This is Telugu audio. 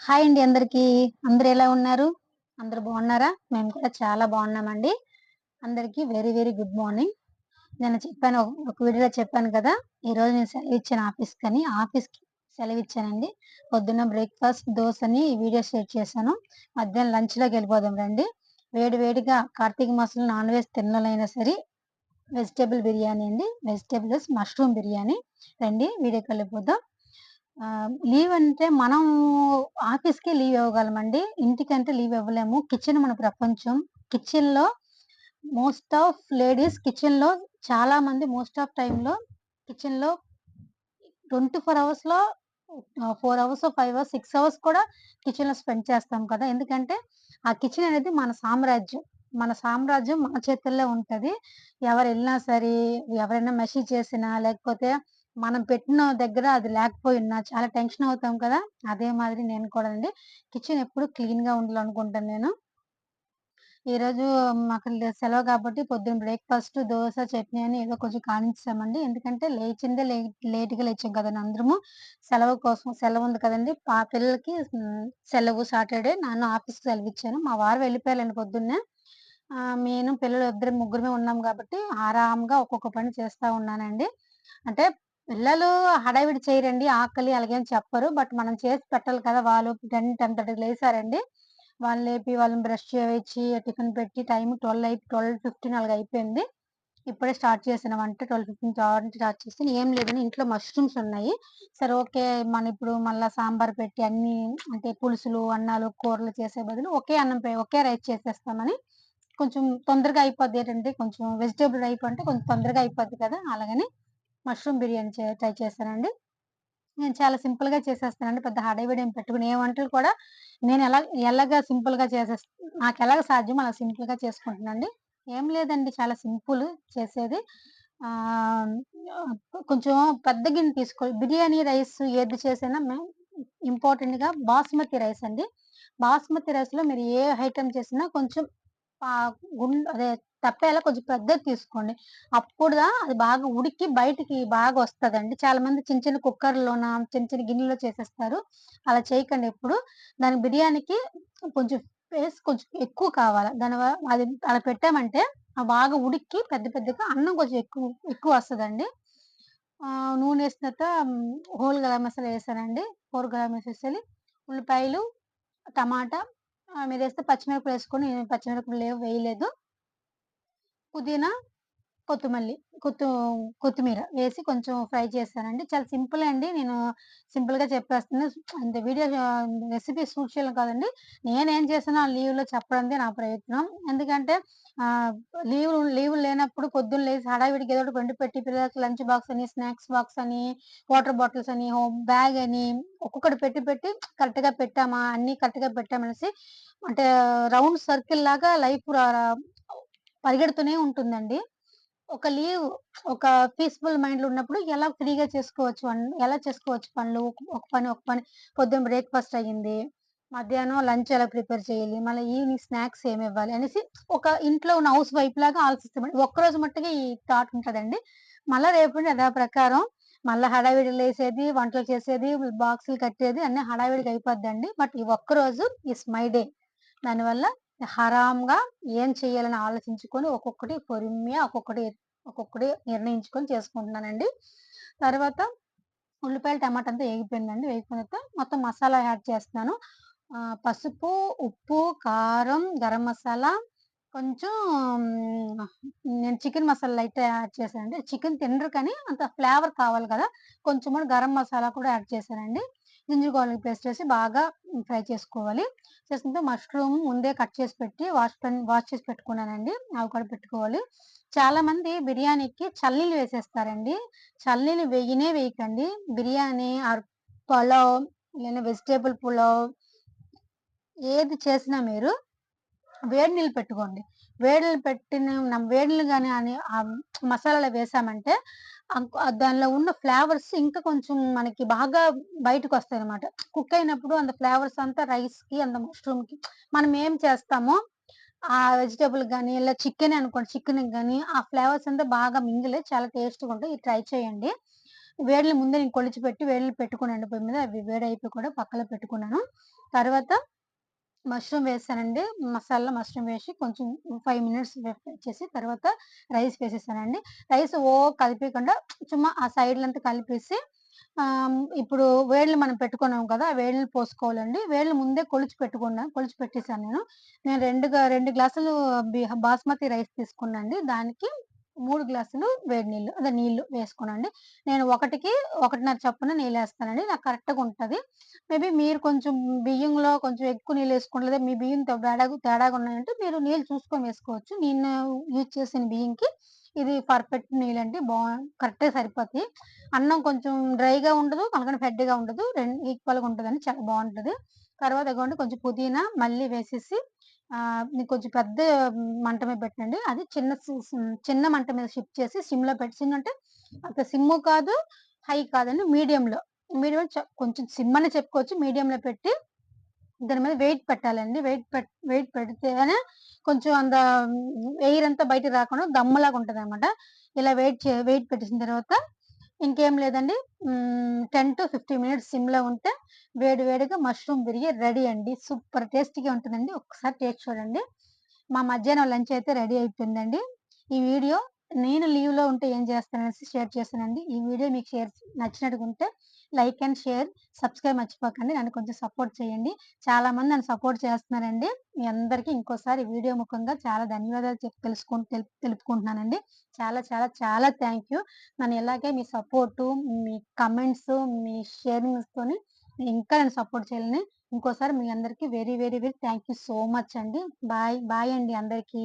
హాయ్ అండి అందరికీ. అందరూ ఎలా ఉన్నారు? అందరూ బాగున్నారా? మేము కూడా చాలా బాగున్నామండి. అందరికీ వెరీ వెరీ గుడ్ మార్నింగ్. నేను చెప్పాను ఒక వీడియోలో చెప్పాను కదా! ఈరోజు నేను సెలవిచ్చాను ఆఫీస్‌కని. ఆఫీస్‌కి సెలవిచ్చానండి. పొద్దున్న బ్రేక్‌ఫాస్ట్ దోసని వీడియో షేర్ చేశాను. మధ్యాహ్నం లంచ్‌లోకెళ్ళిపోదాం రండి. వేడి వేడిగా కార్తీక మాసంలో నాన్ వెజ్ తిననోళ్ళైనా సరే వెజిటబుల్ బిర్యానీ అండి. Vegetables mushroom biryani. రండి వీడియోకెళ్ళిపోదాం. లీవ్ అంటే మనం ఆఫీస్‌కే లీవ్ ఇవ్వగలమండి. ఇంటికంటే లీవ్ ఇవ్వలేము. కిచెన్ మన ప్రపంచం. కిచెన్‌లో మోస్ట్ ఆఫ్ లేడీస్ కిచెన్‌లో చాలా మంది మోస్ట్ ఆఫ్ టైమ్‌లో కిచెన్‌లో 24 అవర్స్‌లో 4 అవర్సో, 5 అవర్స్, 6 అవర్స్ కూడా కిచెన్‌లో స్పెండ్ చేస్తాం కదా! ఎందుకంటే ఆ కిచెన్ అనేది మన సామ్రాజ్యం. మన సామ్రాజ్యం మన చేతుల్లో ఉంటది. ఎవరెళ్ళినా సరే, ఎవరైనా మెసేజ్ చేసినా, లేకపోతే మనం పెట్టిన దగ్గర అది లేకపోయినా చాలా టెన్షన్ అవుతాం కదా! అదే మాదిరి నేను కూడానండి. కిచెన్ ఎప్పుడు క్లీన్‌గా ఉండాలనుకుంటాను నేను. ఈరోజు మాకు సెలవు కాబట్టి పొద్దున్న బ్రేక్‌ఫాస్ట్ దోస, చట్నీ అని ఏదో కొంచెం కానిచ్చామండి. ఎందుకంటే లేచిందే లేట్‌గా లేచాం కదండీ అందరము. సెలవు కోసం సెలవుంది కదండీ! పిల్లలకి సెలవు సాటర్‌డే. నన్ను ఆఫీస్‌కి సెలవిచ్చాను. మా వారు వెళ్ళిపోయారండి పొద్దున్నే. నేను పిల్లలు ముగ్గురమే ఉన్నాం కాబట్టి ఆరాంగా ఒక్కొక్క పని చేస్తా ఉన్నానండి. అంటే పిల్లలు హడావిడి చేయరండి. ఆకలి అలాగేం చెప్పరు. బట్ మనం చేసి పెట్టాలి కదా! వాళ్ళు 10, 10:30కి లేసారండి. వాళ్ళని లేపి వాళ్ళని బ్రష్ చేయించి, టిఫిన్ పెట్టి టైం 12:15 అలాగ అయిపోయింది. ఇప్పుడే స్టార్ట్ చేశాను వంట. 12:15 స్టార్ట్ చేశాను. ఏం లేదండి ఇంట్లో మష్రూమ్స్ ఉన్నాయి. సరే ఓకే. ఇప్పుడు మళ్ళా సాంబార్ పెట్టి అన్నీ అంటే పులుసులు, అన్నాలు, కూరలు చేసే బదులు ఒకే రైస్ చేసేస్తామని కొంచెం తొందరగా అయిపోద్ది. ఏంటంటే కొంచెం వెజిటబుల్ రైస్ అంటే కొంచెం తొందరగా అయిపోద్ది కదా! అలాగని మష్రూమ్ బిర్యానీ ట్రై చేశానండి. నేను చాలా సింపుల్‌గా చేసేస్తానండి. పెద్ద హడావిడి ఏం పెట్టుకోను. ఏ వంటలు కూడా నేను ఎలాగా సింపుల్‌గా నాకెలాగ సాధ్యమో అలా సింపుల్‌గా చేసుకుంటున్నానండి. ఏం లేదండి చాలా సింపుల్ చేసేది. ఆహ్, కొంచెం పెద్ద గిన్నె తీసుకోవాలి. బిర్యానీ రైస్ ఏది చేసినా ఇంపార్టెంట్‌గా బాస్మతి రైస్ అండి. బాస్మతి రైస్‌లో మీరు ఏ ఐటెమ్ చేసినా కొంచెం పా అదే తప్పేలా కొంచెం పెద్దది తీసుకోండి. అది బాగా ఉడికి బయటికి బాగా వస్తదండి. చాలా మంది చిన్న చిన్న కుక్కర్‌లోన, చిన్న చిన్న గిన్నెలో చేసేస్తారు. అలా చేయకండి ఎప్పుడు. బిర్యానీకి కొంచెం కొంచెం ఎక్కువ కావాల. అది అలా పెట్టామంటే బాగా ఉడికి పెద్ద పెద్దగా అన్నం కొంచెం ఎక్కువొస్తదండి. నూనెసిన తర్వాత హోల్ గరం మసాలా ఏసానండి. హోల్ గరం మసాలా ఏసేయాలి. ఉల్లిపాయలు, టమాటా మీరేస్తే పచ్చిమిరపకాయలేసుకోండి. నేను పచ్చిమిరపకాయలు వేయలేదు. పుదీనా, కొత్తిమల్లి కొత్తు కొత్తిమీర వేసి కొంచెం ఫ్రై చేశానండి. చాలా సింపులే అండి. నేను సింపుల్‌గా చెప్పేస్తున్నా. అంటే రెసిపీ షూట్ చేయడం కాదండి. నేనేం చేశానో ఆ లీవ్‌లో చెప్పడందే నా ప్రయత్నం. ఎందుకంటే ఆహ్, లీవులు లేనప్పుడు పొద్దున్న లేసి హడావిడిగా ఏదో ఒకటి వండి పెట్టి పిల్లలకి లంచ్ బాక్స్ అని, స్నాక్స్ బాక్స్ అని, వాటర్ బాటిల్స్ అని, బ్యాగ్ అని ఒక్కొక్కటి పెట్టి పెట్టి కరెక్ట్‌గా పెట్టామా, అన్నీ కరెక్ట్‌గా పెట్టామనేసి అంటే రౌండ్ సర్కిల్‌లాగా లైఫ్ పరిగెడుతూనే ఉంటుందండి. ఒక లీవ్ ఒక పీస్‌ఫుల్ మైండ్‌లో ఉన్నప్పుడు ఎలా చేసుకోవచ్చు పనులు. ఒక పని పొద్దున బ్రేక్‌ఫాస్ట్ అయ్యింది. మధ్యాహ్నం లంచ్ ఎలా ప్రిపేర్ చేయాలి. మళ్ళీ ఈవినింగ్ స్నాక్స్ ఏమివ్వాలి అనేసి ఒక ఇంట్లో ఉన్న హౌస్ వైఫ్ లాగా ఆలోచిస్తామండి. ఒక్కరోజు మట్టుకే ఈ థాట్ ఉంటదండి. మళ్ళా రేపు నుండి యథాప్రకారం మళ్ళా హడావిడి లేసేది, వంటలు చేసేది, బాక్సులు కట్టేది అన్నీ హడావిడిగా అయిపోద్దండి. బట్ ఈ ఒక్కరోజు మై డే. దానివల్ల హరాంగా ఏం చేయాలని ఆలోచించుకొని ఒక్కొక్కటి నిర్ణయించుకొని చేసుకుంటున్నానండి. తర్వాత ఉల్లిపాయలు, టమాటా అంతా ఏగిపోయిందండి. వేగిపోయిన తర్వాత మొత్తం మసాలా యాడ్ చేస్తున్నాను. పసుపు, ఉప్పు, కారం, గరం మసాలా, కొంచెం నేను చికెన్ మసాలా లైట్‌గా యాడ్ చేశానండి. చికెన్ తినరు కానీ అంత ఫ్లేవర్ కావాలి కదా! కొంచెం కూడా గరం మసాలా కూడా యాడ్ చేశానండి. జింజర్ గార్లిక్ పేస్ట్ వేసి బాగా ఫ్రై చేసుకోవాలి. చేసుకుంటే మష్రూమ్ ముందే కట్ చేసి పెట్టి వాష్ చేసి పెట్టుకున్నానండి. అవి కూడా పెట్టుకోవాలి. చాలామంది బిర్యానీకి చల్లీలు వేసేస్తారండి. చల్లీలు వేయకండి. బిర్యానీ పలావ్ లేదంటే వెజిటబుల్ పులావ్ ఏది చేసినా మీరు వేడి నీళ్ళు పెట్టుకోండి. వేడి నీళ్ళు గాని మసాలాలో వేసామంటే దానిలో ఉన్న ఫ్లేవర్స్ ఇంకా కొంచెం మనకి బాగా బయటకొస్తాయన్నమాట. కుక్ అయినప్పుడు అంత ఫ్లేవర్స్ అంతా రైస్‌కి మష్రూమ్‌కి మనం ఏం చేస్తామో ఆ వెజిటబుల్ గాని, ఇలా చికెనే అనుకోండి చికెన్‌కి గాని ఆ ఫ్లేవర్స్ అంతా బాగా మింగిలయి చాలా టేస్ట్‌గా ఉంటాయి. ఇది ట్రై చేయండి. వేడిని ముందే నేను కొలిచిపెట్టి వేడిలో పెట్టుకున్నానండి పొయ్యి మీద. అవి వేడైపోయి కూడా పక్కలో పెట్టుకున్నాను. తర్వాత మష్రూమ్ వేసానండి. మసాలాలో మష్రూమ్ వేసి కొంచెం 5 మినిట్స్ చేసి తర్వాత రైస్ వేసేసానండి. రైస్ కలిపేయకుండా చుమ్మా ఆ సైడ్‌లంతా కలిపేసి ఇప్పుడు వేళ్ళు మనం పెట్టుకున్నాం కదా! ఆ వేళ్ళని పోసుకోవాలండి. వేళ్ళు ముందే కొలిచి పెట్టేసాను నేను. నేను 2 గ్లాసులు బాస్మతి రైస్ తీసుకున్నానండి. దానికి 3 గ్లాసులు వేడి నీళ్ళు అదే నీళ్ళు వేసుకున్నానండి. నేను ఒకటికి 1:30 చొప్పున నీళ్ళేస్తానండి. నాకు కరెక్ట్‌గా ఉంటది. మేబీ మీరు కొంచెం బియ్యంలో కొంచెం ఎక్కువ నీళ్ళేసుకోండి. లేదా మీ బియ్యంతో తేడాగా ఉన్నాయంటే మీరు నీళ్ళు చూసుకొని వేసుకోవచ్చు. నేను యూజ్ చేసిన బియ్యంకి ఇది పర్ఫెక్ట్ నీళ్ళండి. కరెక్ట్‌గా సరిపోతాయి. అన్నం కొంచెం డ్రైగా ఉండదు. అలాగని ఫెడ్‌గా ఉండదు. ఈక్వల్‌గా ఉంటదండి. చాలా బావుంటది. తర్వాత ఇగోండి కొంచెం పుదీనా మళ్ళీ వేసేసి మీకు కొంచెం పెద్ద మంట మీద పెట్టండి. అది చిన్న మంట మీద షిఫ్ట్ చేసి సిమ్‌లో పెట్టి సిమ్ అంటే అంత సిమ్ము కాదు, హై కాదండి. మీడియంలో. మీడియం కొంచెం సిమ్ అనే చెప్పుకోవచ్చు. మీడియంలో పెట్టి దాని మీద వెయిట్ పెట్టాలండి. వెయిట్ పెడితేనే కొంచెం ఎయిర్ అంతా బయటకి రాకుండా దమ్ములాగా ఉంటదనమాట. ఇలా వెయిట్ పెట్టేసిన తర్వాత ఇంకేం లేదండి. 10-15 మినిట్స్ సిమ్‌లో ఉంటే వేడి వేడిగా మష్రూమ్ బిర్యానీ రెడీ అండి. సూపర్ టేస్టీగా ఉంటదండి. ఒక్కసారి టేస్ట్ చూడండి. మా మధ్యాహ్నం లంచ్ అయితే రెడీ అయిపోయిందండి. ఈ వీడియో నేను లీవ్‌లో ఉంటే ఏం చేస్తాననేసి షేర్ చేశానండి. ఈ వీడియో మీకు నచ్చినట్టుగుంటే లైక్ అండ్ షేర్, సబ్స్క్రైబ్ మర్చిపోకండి. నన్ను కొంచెం సపోర్ట్ చేయండి. చాలామంది నన్ను సపోర్ట్ చేస్తున్నారండి. మీ అందరికీ ఇంకోసారి వీడియో ముఖంగా చాలా ధన్యవాదాలు తెలుపుకుంటున్నానండి. చాలా చాలా చాలా థాంక్ యూ. నన్ను ఇలాగే మీ సపోర్టు, మీ కామెంట్స్, మీ షేరింగ్స్‌తోని ఇంకా నన్ను సపోర్ట్ చేయాలని ఇంకోసారి మీ అందరికి very thank you so much అండి. బాయ్ అండి అందరికీ.